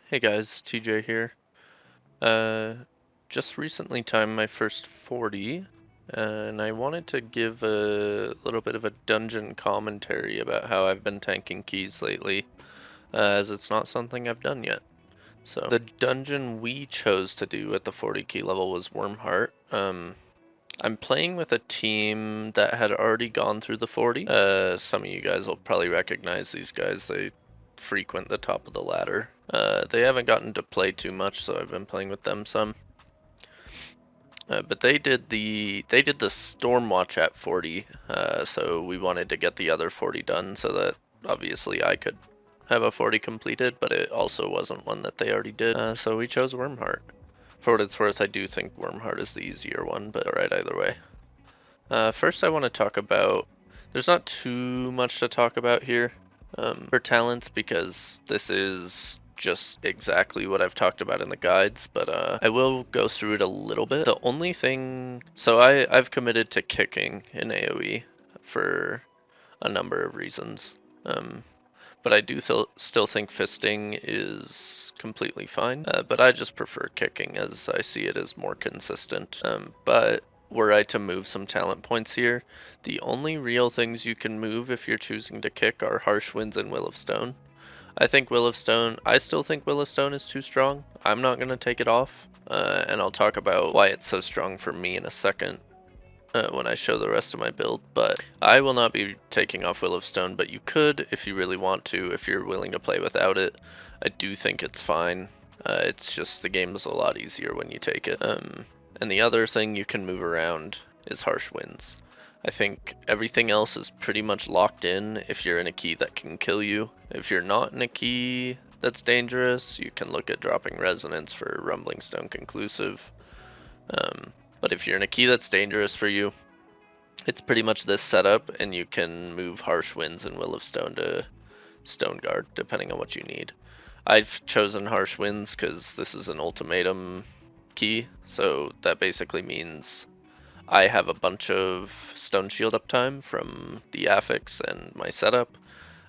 Hey guys, TJ here. Uh, just recently timed my first 40, and I wanted to give a little bit of a dungeon commentary about how I've been tanking keys lately, as it's not something I've done yet. So, the dungeon we chose to do at the 40 key level was Wyrmheart. I'm playing with a team that had already gone through the 40. Some of you guys will probably recognize these guys. They frequent the top of the ladder. They haven't gotten to play too much, so I've been playing with them some. But they did the Stormwatch at 40, so we wanted to get the other 40 done so that obviously I could have a 40 completed, but it also wasn't one that they already did. So we chose Wyrmheart. For what it's worth, I do think Wyrmheart is the easier one, but alright either way. First I want to talk about, there's not too much to talk about here for talents because this is just exactly what I've talked about in the guides, but I will go through it a little bit. The only thing, so I've committed to kicking in AoE for a number of reasons, but I do still think fisting is completely fine, but I just prefer kicking as I see it as more consistent. But were I to move some talent points here, the only real things you can move if you're choosing to kick are Harsh Winds and Will of Stone. I still think Will of Stone is too strong. I'm not going to take it off, and I'll talk about why it's so strong for me in a second when I show the rest of my build, but I will not be taking off Will of Stone, but you could if you really want to, if you're willing to play without it. I do think it's fine. It's just the game is a lot easier when you take it. And the other thing you can move around is Harsh Winds. I think everything else is pretty much locked in if you're in a key that can kill you. If you're not in a key that's dangerous, you can look at dropping Resonance for Rumbling Stone Conclusive. But if you're in a key that's dangerous for you, it's pretty much this setup, and you can move Harsh Winds and Will of Stone to Stone Guard, depending on what you need. I've chosen Harsh Winds because this is an ultimatum key, so that basically means I have a bunch of Stone Shield uptime from the affix and my setup,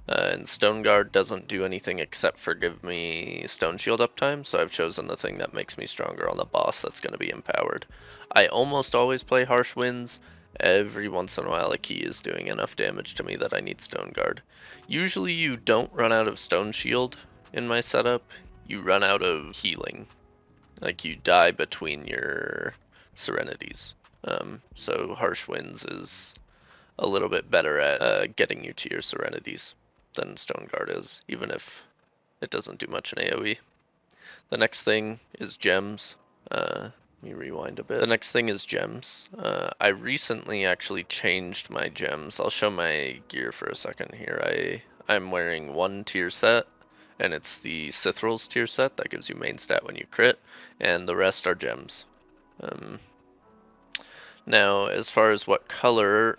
and Stone Guard doesn't do anything except for give me Stone Shield uptime, so I've chosen the thing that makes me stronger on the boss that's going to be empowered. I almost always play Harsh Winds. Every once in a while a key is doing enough damage to me that I need Stone Guard. Usually you don't run out of Stone Shield in my setup, you run out of healing. Like you die between your Serenities. So Harsh Winds is a little bit better at getting you to your Serenities than Stone Guard is, even if it doesn't do much in AoE. The next thing is gems. Let me rewind a bit. The next thing is gems. I recently actually changed my gems. I'll show my gear for a second here. I'm wearing one tier set, and it's the Sithral's tier set that gives you main stat when you crit, and the rest are gems. Now, as far as what color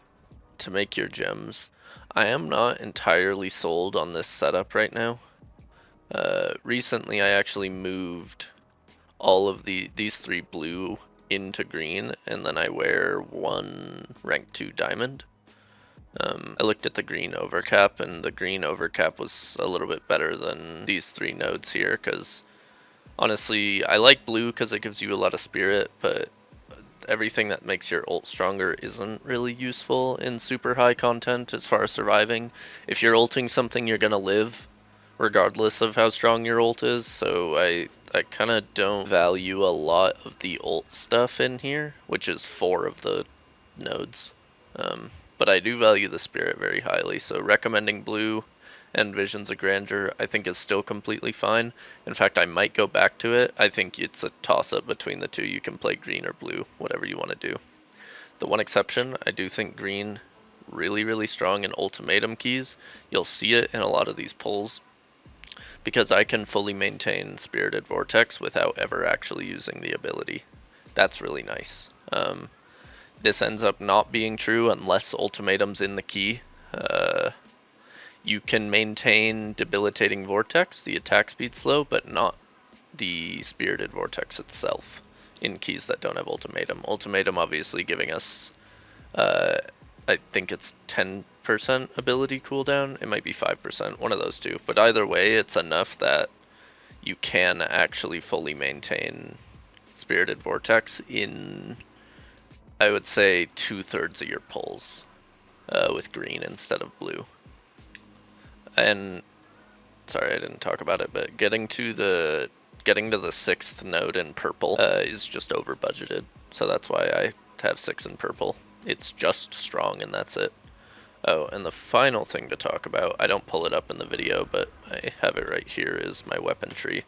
to make your gems, I am not entirely sold on this setup right now. Recently I actually moved all of these three blue into green, and then I wear one rank 2 diamond. I looked at the green overcap, and the green overcap was a little bit better than these three nodes here, because honestly I like blue because it gives you a lot of spirit, but everything that makes your ult stronger isn't really useful in super high content as far as surviving. If you're ulting something, you're gonna live regardless of how strong your ult is, so I kind of don't value a lot of the ult stuff in here, which is 4 of the nodes. But I do value the spirit very highly, so recommending blue and Visions of Grandeur I think is still completely fine. In fact, I might go back to it. I think it's a toss-up between the two. You can play green or blue, whatever you want to do. The one exception, I do think green really strong in ultimatum keys. You'll see it in a lot of these pulls, because I can fully maintain Spirited Vortex without ever actually using the ability. That's really nice. This ends up not being true unless ultimatum's in the key. You can maintain Debilitating Vortex, the attack speed slow, but not the Spirited Vortex itself in keys that don't have Ultimatum. Ultimatum obviously giving us, I think it's 10% ability cooldown. It might be 5%, one of those two. But either way, it's enough that you can actually fully maintain Spirited Vortex in, I would say, 2/3 of your pulls with green instead of blue. And sorry, I didn't talk about it, but getting to the 6th node in purple is just over budgeted, so that's why I have 6 in purple. It's just strong, and that's it. Oh, and the final thing to talk about, I don't pull it up in the video, but I have it right here, is my weapon tree.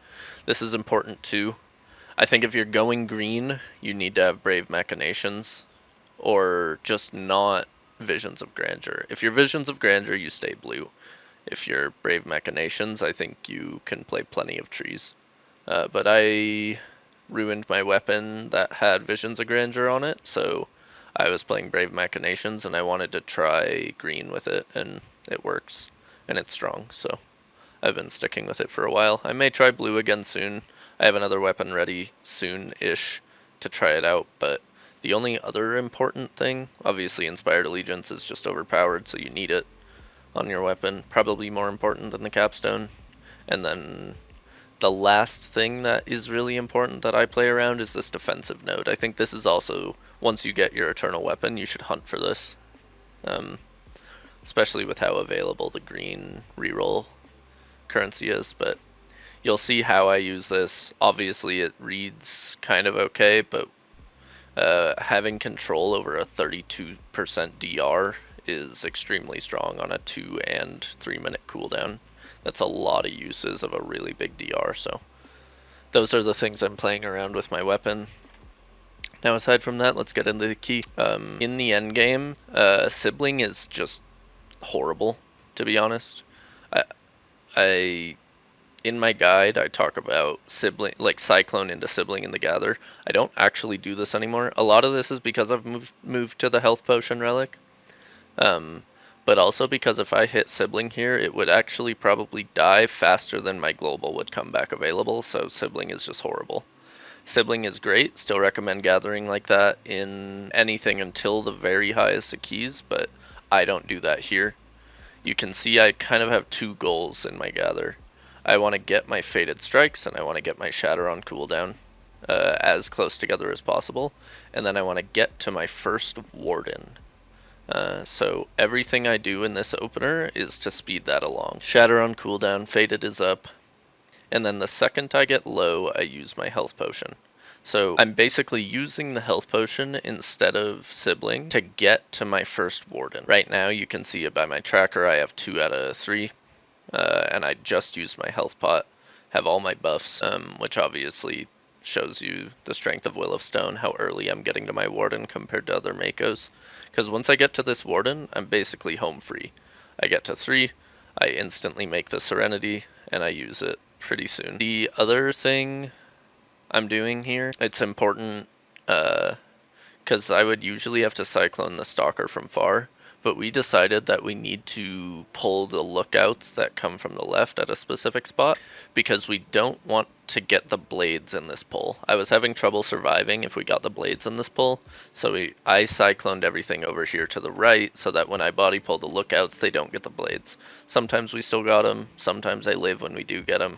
This is important too. I think if you're going green, you need to have Brave Machinations, or just not Visions of Grandeur. If you're Visions of Grandeur, you stay blue. If you're Brave Machinations, I think you can play plenty of trees. But I ruined my weapon that had Visions of Grandeur on it, so I was playing Brave Machinations, and I wanted to try green with it, and it works, and it's strong, so I've been sticking with it for a while. I may try blue again soon. I have another weapon ready soon-ish to try it out, but the only other important thing, obviously Inspired Allegiance is just overpowered, so you need it on your weapon, probably more important than the capstone. And then the last thing that is really important that I play around is this defensive node. I think this is also, once you get your Eternal Weapon, you should hunt for this. Especially with how available the green reroll currency is, but you'll see how I use this. Obviously it reads kind of okay, but having control over a 32% DR is extremely strong on a 2 and 3 minute cooldown. That's a lot of uses of a really big DR, so those are the things I'm playing around with my weapon. Now aside from that, let's get into the key. In the end game, Sibling is just horrible, to be honest. I in my guide, I talk about Sibling, like Cyclone into Sibling in the Gather. I don't actually do this anymore. A lot of this is because I've moved to the Health Potion Relic. But also because if I hit Sibling here, it would actually probably die faster than my global would come back available, so Sibling is just horrible. Sibling is great, still recommend gathering like that in anything until the very highest of keys, but I don't do that here. You can see I kind of have two goals in my gather. I want to get my Fated Strikes, and I want to get my Shatter on cooldown as close together as possible, and then I want to get to my first Warden. So everything I do in this opener is to speed that along. Shatter on cooldown, Fated is up, and then the second I get low, I use my health potion. So I'm basically using the health potion instead of Sibling to get to my first Warden. Right now you can see it by my tracker, I have 2 out of 3, and I just used my health pot, have all my buffs, which obviously shows you the strength of Will of Stone, how early I'm getting to my Warden compared to other Meikos. Because once I get to this Warden, I'm basically home free. I get to 3, I instantly make the Serenity, and I use it pretty soon. The other thing I'm doing here, it's important, because I would usually have to Cyclone the Stalker from far, but we decided that we need to pull the lookouts that come from the left at a specific spot, because we don't want to get the blades in this pull. I was having trouble surviving if we got the blades in this pull, so I cycloned everything over here to the right, so that when I body pull the lookouts, they don't get the blades. Sometimes we still got them, sometimes they live when we do get them,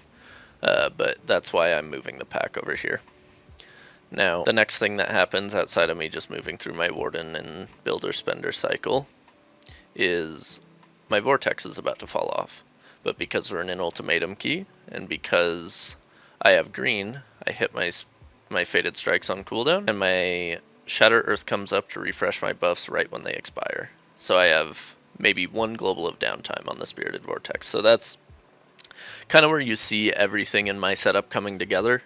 but that's why I'm moving the pack over here. Now, the next thing that happens outside of me just moving through my Warden and Builder Spender cycle is my Vortex is about to fall off. But because we're in an ultimatum key, and because I have green, I hit my Fated Strikes on cooldown, and my Shatter Earth comes up to refresh my buffs right when they expire. So I have maybe 1 global of downtime on the Spirited Vortex. So that's kind of where you see everything in my setup coming together.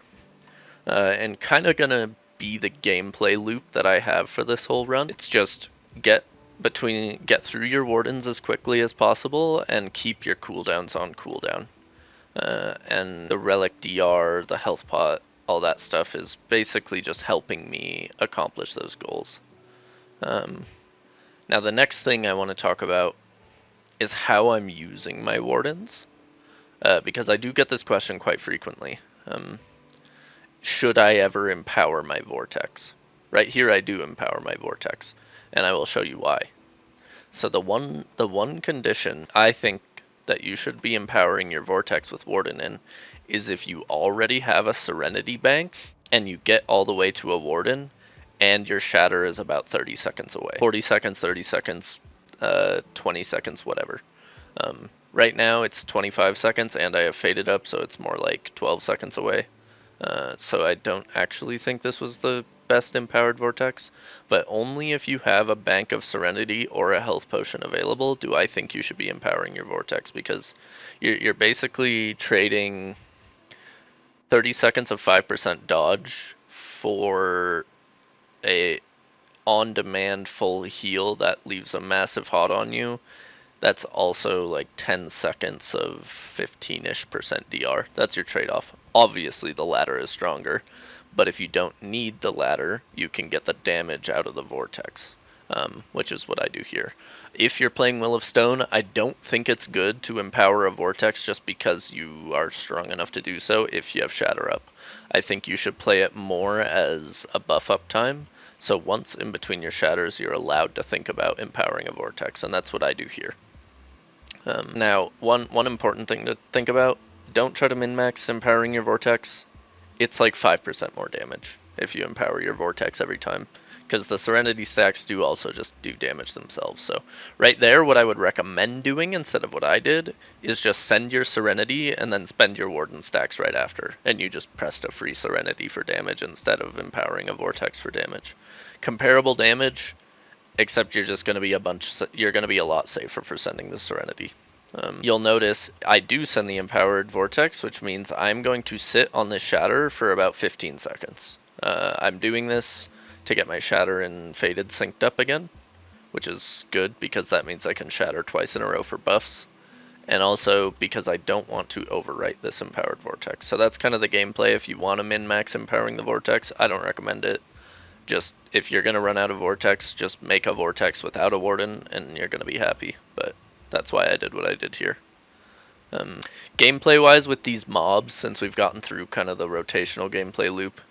And kind of gonna be the gameplay loop that I have for this whole run. It's just get through your Wardens as quickly as possible and keep your cooldowns on cooldown. And the Relic DR, the health pot, all that stuff is basically just helping me accomplish those goals. Now the next thing I want to talk about is how I'm using my Wardens, because I do get this question quite frequently. Should I ever empower my Vortex? Right here I do empower my Vortex, and I will show you why. So the one condition I think that you should be empowering your Vortex with Warden in is if you already have a Serenity bank and you get all the way to a Warden and your Shatter is about 30 seconds away. 40 seconds, 30 seconds, 20 seconds, whatever. Right now it's 25 seconds and I have faded up, so it's more like 12 seconds away. So I don't actually think this was the best empowered Vortex, but only if you have a bank of Serenity or a health potion available do I think you should be empowering your Vortex, because you're basically trading 30 seconds of 5% dodge for a on-demand full heal that leaves a massive hot on you. That's also like 10 seconds of 15-ish% DR. That's your trade-off. Obviously the latter is stronger, but if you don't need the latter, you can get the damage out of the Vortex, which is what I do here. If you're playing Will of Stone, I don't think it's good to empower a Vortex just because you are strong enough to do so if you have Shatter up. I think you should play it more as a buff up time, so once in between your Shatters, you're allowed to think about empowering a Vortex, and that's what I do here. Now, one important thing to think about, don't try to min-max empowering your Vortex. It's like 5% more damage if you empower your Vortex every time, because the Serenity stacks do also just do damage themselves. So right there, what I would recommend doing instead of what I did is just send your Serenity and then spend your Warden stacks right after, and you just pressed a free Serenity for damage instead of empowering a Vortex for damage. Comparable damage, except you're just going to be you're going to be a lot safer for sending the Serenity. You'll notice I do send the empowered Vortex, which means I'm going to sit on this Shatter for about 15 seconds. I'm doing this to get my Shatter and Faded synced up again, which is good because that means I can Shatter twice in a row for buffs, and also because I don't want to overwrite this empowered Vortex. So that's kind of the gameplay. If you want to min-max empowering the Vortex, I don't recommend it. Just, if you're going to run out of Vortex, just make a Vortex without a Warden and you're going to be happy. But that's why I did what I did here. Gameplay wise with these mobs, since we've gotten through kind of the rotational gameplay loop,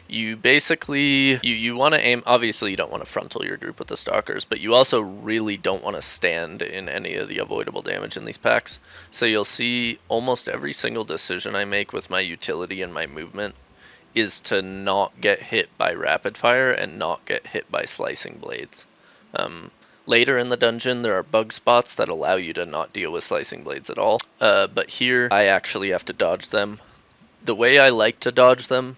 you basically, you want to aim, obviously you don't want to frontal your group with the Stalkers, but you also really don't want to stand in any of the avoidable damage in these packs. So you'll see almost every single decision I make with my utility and my movement is to not get hit by rapid fire and not get hit by slicing blades. Later in the dungeon, there are bug spots that allow you to not deal with slicing blades at all, but here I actually have to dodge them. The way I like to dodge them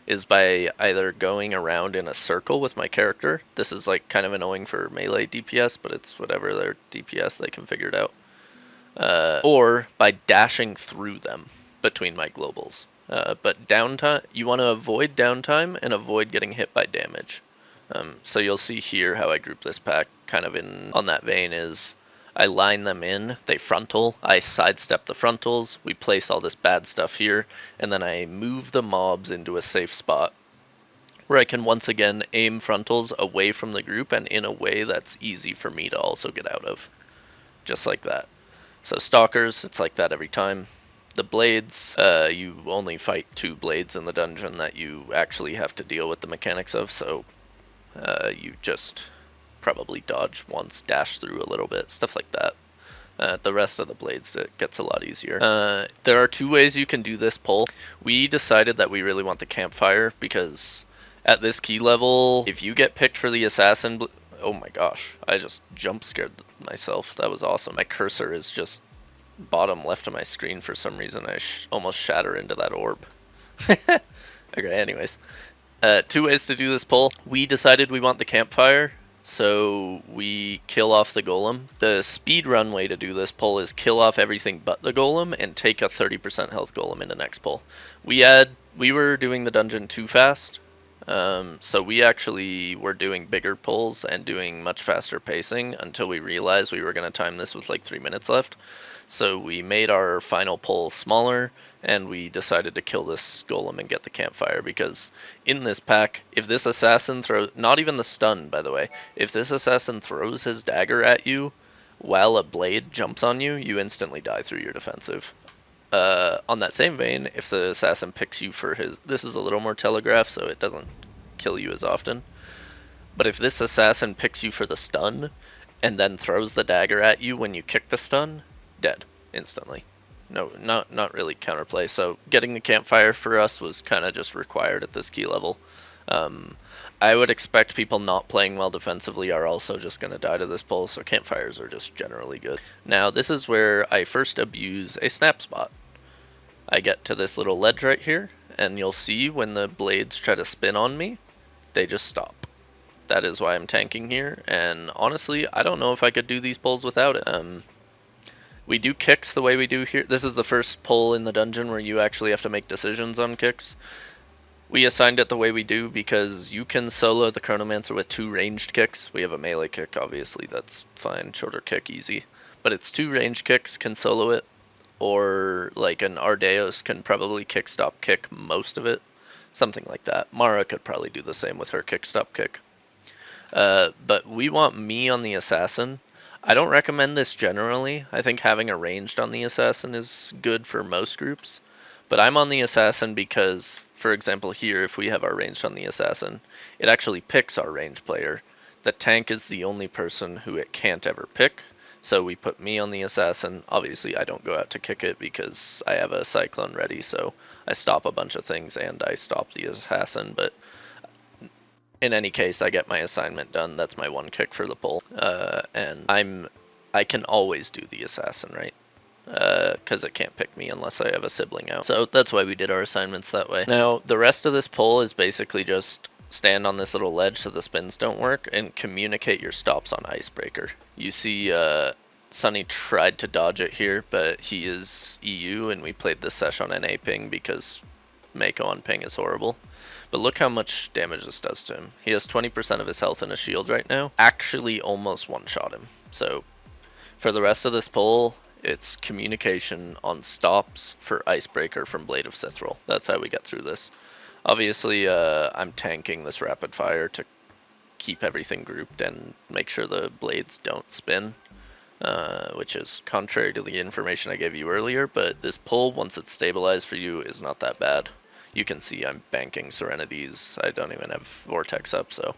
is by either going around in a circle with my character. This is like kind of annoying for melee DPS, but it's whatever, their DPS, they can figure it out. Or by dashing through them between my globals. But downtime, you want to avoid downtime and avoid getting hit by damage. So you'll see here how I group this pack kind of on that vein is I line them in, they frontal, I sidestep the frontals, we place all this bad stuff here, and then I move the mobs into a safe spot where I can once again aim frontals away from the group and in a way that's easy for me to also get out of. Just like that. So Stalkers, it's like that every time. The blades, you only fight 2 blades in the dungeon that you actually have to deal with the mechanics of, so you just probably dodge once, dash through a little bit, stuff like that. The rest of the blades, it gets a lot easier. There are 2 ways you can do this pull. We decided that we really want the campfire because at this key level, if you get picked for the assassin, oh my gosh, I just jump scared myself. That was awesome. My cursor is just bottom left of my screen for some reason. I almost shatter into that orb. Okay, anyways. 2 ways to do this pull. We decided we want the campfire, so we kill off the golem. The speed run way to do this pull is kill off everything but the golem and take a 30% health golem in the next pull. We were doing the dungeon too fast, so we actually were doing bigger pulls and doing much faster pacing until we realized we were going to time this with like 3 minutes left. So we made our final pull smaller, and we decided to kill this golem and get the campfire, because in this pack, if this assassin throws, not even the stun by the way, if this assassin throws his dagger at you while a blade jumps on you, you instantly die through your defensive. On that same vein, if the assassin picks you for his, this is a little more telegraphed so it doesn't kill you as often, but if this assassin picks you for the stun and then throws the dagger at you when you kick the stun, dead instantly. No, not really counterplay. So getting the campfire for us was kind of just required at this key level. I would expect people not playing well defensively are also just going to die to this pull, so campfires are just generally good. Now this is where I first abuse a snap spot. I get to this little ledge right here, and you'll see when the blades try to spin on me, they just stop. That is why I'm tanking here, and honestly, I don't know if I could do these pulls without it. We do kicks the way we do here. This is the first pull in the dungeon where you actually have to make decisions on kicks. We assigned it the way we do because you can solo the Chronomancer with 2 ranged kicks. We have a melee kick, obviously, that's fine. Shoulder kick, easy. But it's 2 ranged kicks, can solo it. Or like an Ardeos can probably kick, stop, kick most of it. Something like that. Mara could probably do the same with her kick, stop, kick. But we want me on the Assassin. I don't recommend this generally. I think having a ranged on the Assassin is good for most groups. But I'm on the Assassin because, for example here, if we have our ranged on the Assassin, it actually picks our ranged player. The tank is the only person who it can't ever pick, so we put me on the Assassin. Obviously I don't go out to kick it because I have a Cyclone ready, so I stop a bunch of things and I stop the Assassin, but in any case I get my assignment done. That's my 1 kick for the pull, and I can always do the Assassin, right? Because it can't pick me unless I have a sibling out. So that's why we did our assignments that way. Now, the rest of this pull is basically just stand on this little ledge so the spins don't work and communicate your stops on Icebreaker. You see Sunny tried to dodge it here, but he is EU and we played this sesh on NA ping because Meiko on ping is horrible. But look how much damage this does to him. He has 20% of his health in a shield right now. Actually almost one-shot him. So for the rest of this pull, it's communication on stops for Icebreaker from Blade of Sithril. That's how we get through this. Obviously, I'm tanking this rapid fire to keep everything grouped and make sure the blades don't spin, which is contrary to the information I gave you earlier, but this pull, once it's stabilized for you, is not that bad. You can see I'm banking Serenities. I don't even have Vortex up, so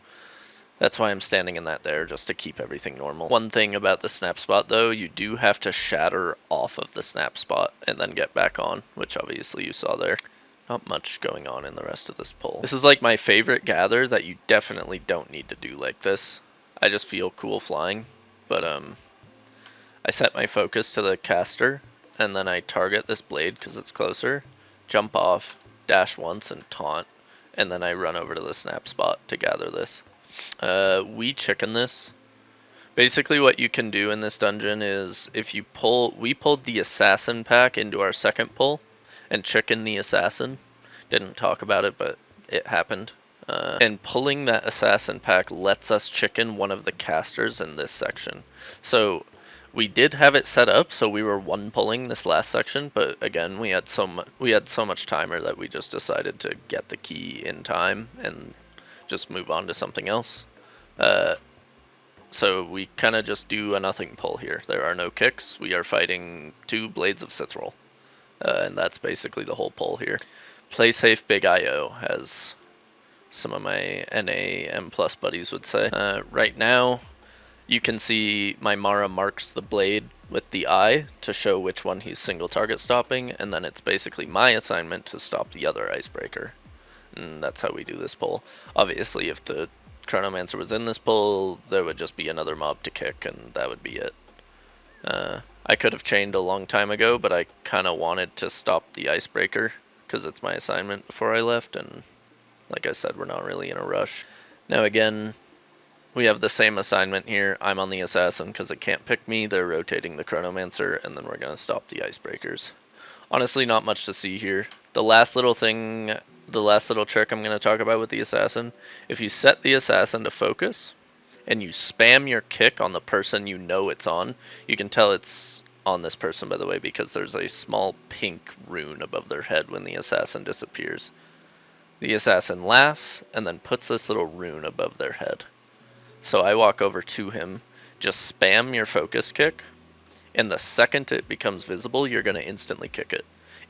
that's why I'm standing in that there, just to keep everything normal. One thing about the snap spot though, you do have to shatter off of the snap spot and then get back on, which obviously you saw there. Not much going on in the rest of this pull. This is like my favorite gather that you definitely don't need to do like this. I just feel cool flying, but I set my focus to the caster and then I target this blade because it's closer, jump off, dash once and taunt, and then I run over to the snap spot to gather this. We chicken this. Basically what you can do in this dungeon is if you pull, we pulled the Assassin pack into our second pull and chicken the Assassin. Didn't talk about it, but it happened. And pulling that Assassin pack lets us chicken one of the casters in this section. So we did have it set up so we were one pulling this last section, but again we had so much timer that we just decided to get the key in time and just move on to something else. So we kind of just do a nothing pull here. There are no kicks. We are fighting 2 Blades of Sithril, and that's basically the whole pull here. Play safe, big IO, as some of my NA M+ buddies would say. Right now, you can see my Mara marks the blade with the eye to show which one he's single target stopping, and then it's basically my assignment to stop the other Icebreaker. And that's how we do this pull. Obviously, if the Chronomancer was in this pull, there would just be another mob to kick, and that would be it. I could have chained a long time ago, but I kind of wanted to stop the Icebreaker, because it's my assignment before I left, and like I said, we're not really in a rush. Now again, we have the same assignment here. I'm on the Assassin because it can't pick me. They're rotating the Chronomancer, and then we're going to stop the Icebreakers. Honestly, not much to see here. The last little trick I'm going to talk about with the Assassin, if you set the Assassin to focus, and you spam your kick on the person you know it's on, you can tell it's on this person, by the way, because there's a small pink rune above their head when the Assassin disappears. The Assassin laughs, and then puts this little rune above their head. So I walk over to him, just spam your focus kick, and the second it becomes visible, you're going to instantly kick it.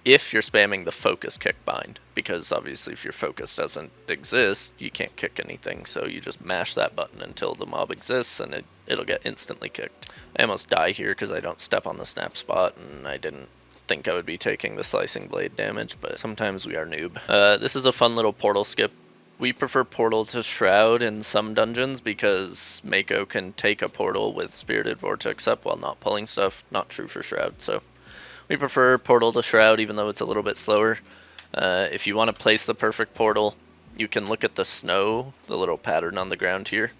if you're spamming the focus kick bind, because obviously if your focus doesn't exist, you can't kick anything, so you just mash that button until the mob exists and it'll get instantly kicked. I almost die here because I don't step on the snap spot, and I didn't think I would be taking the slicing blade damage, but sometimes we are noob. This is a fun little portal skip. We prefer portal to shroud in some dungeons because Meiko can take a portal with Spirited Vortex up while not pulling stuff. Not true for shroud, so we prefer portal to shroud even though it's a little bit slower. If you want to place the perfect portal, you can look at the snow, the little pattern on the ground here.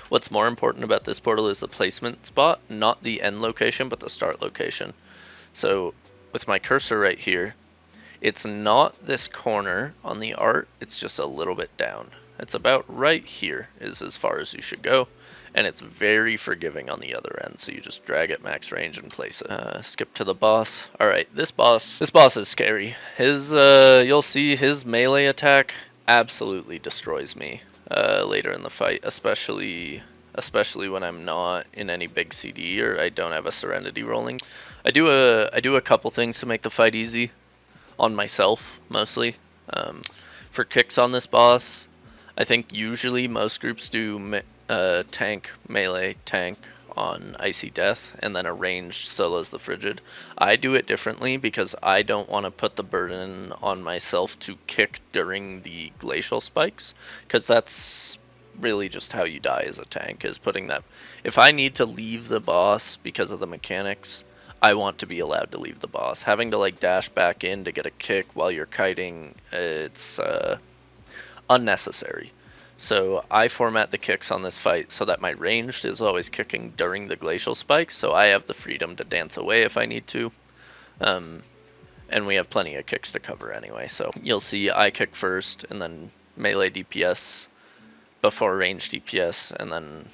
What's more important about this portal is the placement spot, not the end location, but the start location. So with my cursor right here, it's not this corner on the art, it's just a little bit down. It's about right here is as far as you should go, and it's very forgiving on the other end, so you just drag it max range and place it. Skip to the boss. Alright, this boss is scary. His, you'll see his melee attack absolutely destroys me later in the fight, especially when I'm not in any big CD or I don't have a Serenity rolling. I do a couple things to make the fight easy on myself, mostly. For kicks on this boss, I think usually most groups do tank, melee, tank on Icy Death, and then a ranged solos the Frigid. I do it differently because I don't want to put the burden on myself to kick during the glacial spikes, because that's really just how you die as a tank, is putting that. If I need to leave the boss because of the mechanics, I want to be allowed to leave the boss. Having to like dash back in to get a kick while you're kiting, it's unnecessary. So I format the kicks on this fight so that my ranged is always kicking during the glacial spikes, so I have the freedom to dance away if I need to. And we have plenty of kicks to cover anyway, so you'll see I kick first and then melee DPS before range DPS, and then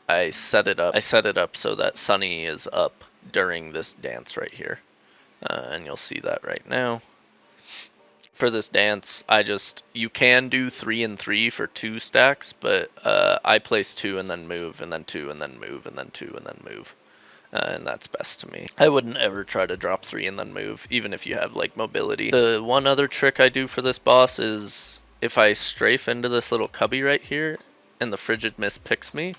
I set it up so that Sunny is up during this dance right here, and you'll see that right now. For this dance, you can do 3 and 3 for 2 stacks, but I place 2 and then move, and then 2 and then move, and then 2 and then move, and that's best to me. I wouldn't ever try to drop 3 and then move, even if you have like mobility. The one other trick I do for this boss is if I strafe into this little cubby right here, and the Frigid Mist picks me,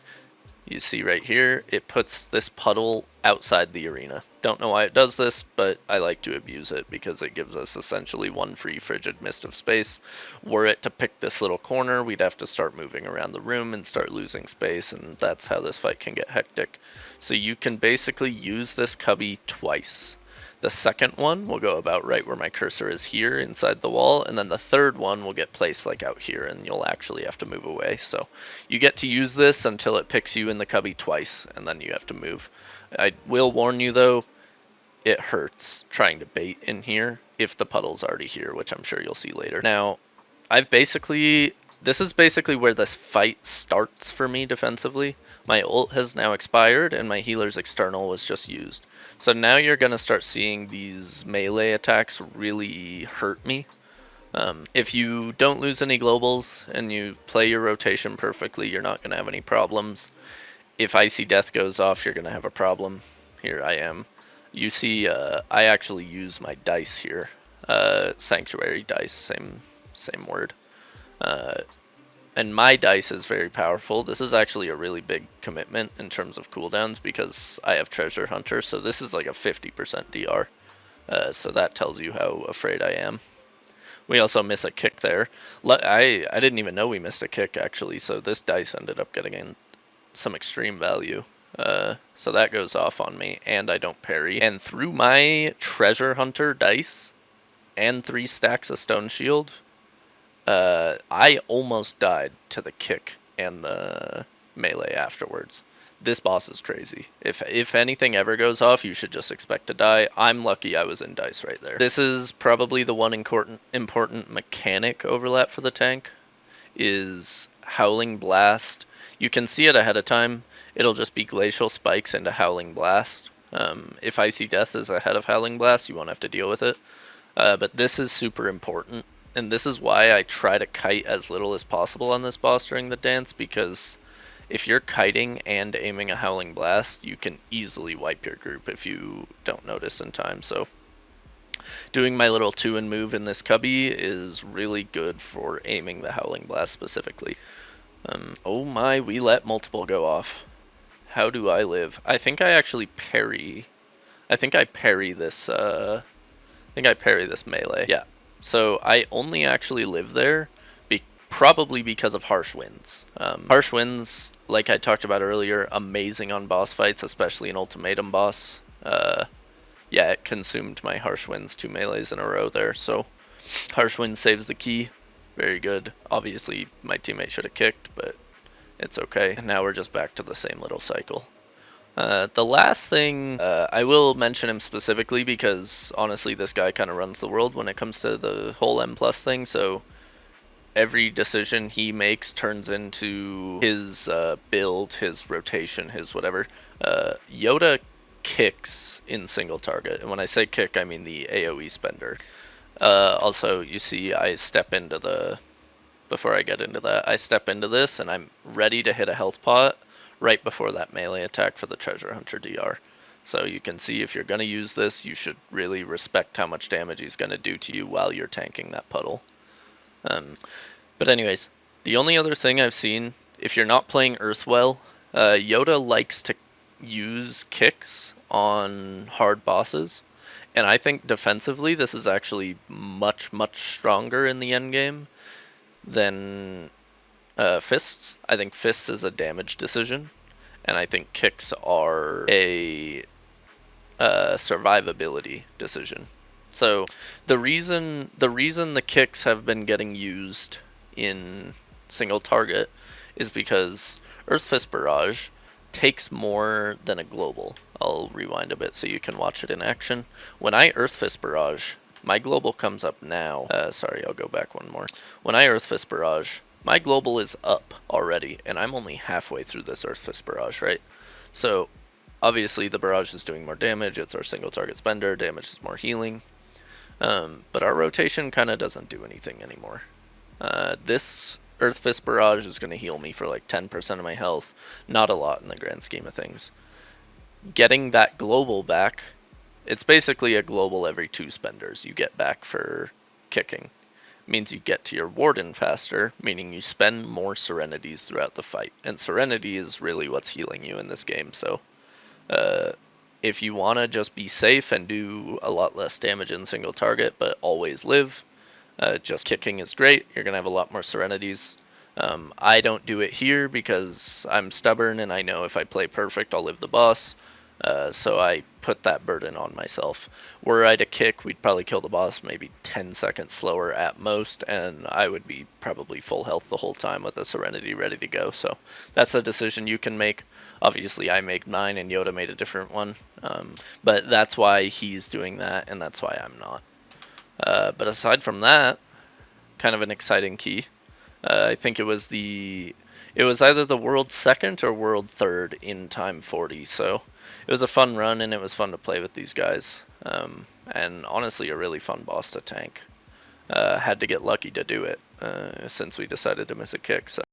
you see right here, it puts this puddle outside the arena. Don't know why it does this, but I like to abuse it because it gives us essentially one free Frigid Mist of space. Were it to pick this little corner, we'd have to start moving around the room and start losing space, and that's how this fight can get hectic. So you can basically use this cubby twice. The second one will go about right where my cursor is here inside the wall, and then the third one will get placed like out here, and you'll actually have to move away. So you get to use this until it picks you in the cubby twice, and then you have to move. I will warn you though, it hurts trying to bait in here if the puddle's already here, which I'm sure you'll see later. Now, this is basically where this fight starts for me defensively. My ult has now expired, and my healer's external was just used. So now you're going to start seeing these melee attacks really hurt me. If you don't lose any globals and you play your rotation perfectly, you're not going to have any problems. If Icy Death goes off, you're going to have a problem. Here I am. You see, I actually use my dice here. Sanctuary dice, same word. And my dice is very powerful. This is actually a really big commitment in terms of cooldowns because I have Treasure Hunter, so this is like a 50% DR. So that tells you how afraid I am. We also miss a kick there. I didn't even know we missed a kick actually, so this dice ended up getting in some extreme value. So that goes off on me, and I don't parry. And through my Treasure Hunter dice and 3 stacks of Stone Shield, I almost died to the kick and the melee afterwards. This boss is crazy. If anything ever goes off, you should just expect to die. I'm lucky I was in dice right there. This is probably the one important mechanic overlap for the tank, is Howling Blast. You can see it ahead of time. It'll just be Glacial Spikes into Howling Blast. If Icy Death is ahead of Howling Blast, you won't have to deal with it. But this is super important. And this is why I try to kite as little as possible on this boss during the dance, because if you're kiting and aiming a Howling Blast, you can easily wipe your group if you don't notice in time. So doing my little 2-in move in this cubby is really good for aiming the Howling Blast specifically. Oh my, we let multiple go off. How do I live? I think I actually parry. I think I parry this, melee. Yeah. So I only actually live there probably because of Harsh Winds. Harsh Winds, like I talked about earlier, amazing on boss fights, especially an Ultimatum boss. Yeah, it consumed my Harsh Winds 2 melees in a row there, so Harsh Wind saves the key. Very good. Obviously, my teammate should have kicked, but it's okay. And now we're just back to the same little cycle. The last thing, I will mention him specifically because honestly this guy kind of runs the world when it comes to the whole M+ thing, so every decision he makes turns into his build, his rotation, his whatever. Yoda kicks in single target, and when I say kick I mean the AoE spender. Also, you see I step into the, before I get into that, I step into this and I'm ready to hit a health pot right before that melee attack for the Treasure Hunter DR. So you can see if you're going to use this, you should really respect how much damage he's going to do to you while you're tanking that puddle. But anyways, the only other thing I've seen, if you're not playing Earth well, Yoda likes to use kicks on hard bosses. And I think defensively this is actually much, much stronger in the endgame than fists. I think fists is a damage decision, and I think kicks are a survivability decision. So the reason the kicks have been getting used in single target is because Earth Fist Barrage takes more than a global. I'll rewind a bit so you can watch it in action. When I Earth Fist Barrage, my global comes up now. Sorry, I'll go back one more. When I Earth Fist Barrage, my global is up already, and I'm only halfway through this Earth Fist Barrage, right? So obviously the barrage is doing more damage, it's our single target spender, damage is more healing. But our rotation kind of doesn't do anything anymore. This Earth Fist Barrage is going to heal me for like 10% of my health. Not a lot in the grand scheme of things. Getting that global back, it's basically a global every 2 spenders you get back for kicking. It means you get to your Warden faster, meaning you spend more Serenities throughout the fight. And Serenity is really what's healing you in this game, so if you want to just be safe and do a lot less damage in single target, but always live, just kicking is great. You're going to have a lot more Serenities. I don't do it here because I'm stubborn and I know if I play perfect, I'll live the boss. So I put that burden on myself. Were I to kick, we'd probably kill the boss maybe 10 seconds slower at most, and I would be probably full health the whole time with a Serenity ready to go. So that's a decision you can make. Obviously, I made mine and Yoda made a different one. But that's why he's doing that, and that's why I'm not. But aside from that, kind of an exciting key. I think it was either the world second or world third in time 40. So it was a fun run and it was fun to play with these guys. And honestly, a really fun boss to tank. Had to get lucky to do it since we decided to miss a kick. So.